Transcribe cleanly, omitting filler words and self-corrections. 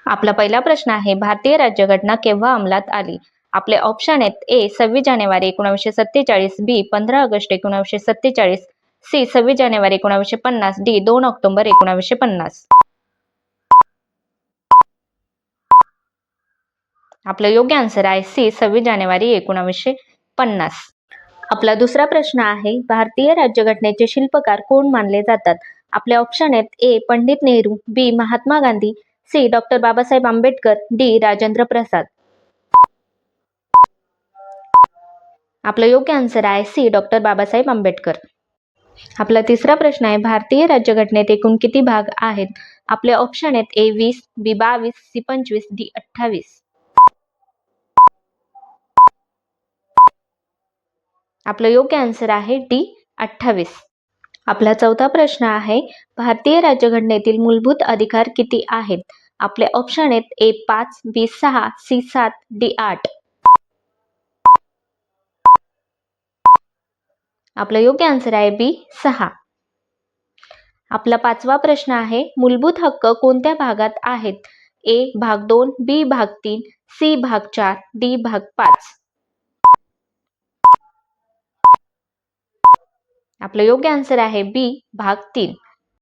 आपला पहिला प्रश्न आहे, भारतीय राज्यघटना केव्हा अंमलात आली? आपले ऑप्शन आहेत: ए 26 जानेवारी 1947, बी 15 ऑगस्ट 1947, सी 26 जानेवारी 1950, डी 2 ऑक्टोबर 1950. आपलं योग्य आन्सर आहे सी 26 जानेवारी 1950. आपला दुसरा प्रश्न आहे, भारतीय राज्यघटनेचे शिल्पकार कोण मानले जातात? आपले ऑप्शन आहेत: A Pandit Nehru, B Mahatma Gandhi, C doctor Babasaheb Ambedkar, D Rajendra Prasad. आपलं योग्य आन्सर आहे सी डॉक्टर बाबासाहेब आंबेडकर. आपला तिसरा प्रश्न आहे, भारतीय राज्यघटनेत एकूण किती भाग आहेत? आपले ऑप्शन आहेत: ए 20, बी 22, सी 25, डी 28. आपलं योग्य आन्सर आहे डी 28. आपला चौथा प्रश्न आहे, भारतीय राज्यघटनेतील मूलभूत अधिकार किती आहेत? आपले ऑप्शन आहेत: ए 5, बी 6, सी 7, डी 8. आपलं योग्य आन्सर आहे बी 6. आपला पाचवा प्रश्न आहे, मूलभूत हक्क कोणत्या भागात आहेत? ए भाग 2, बी भाग 3, सी भाग 4, डी भाग 5. आपलं योग्य आन्सर आहे बी भाग 3.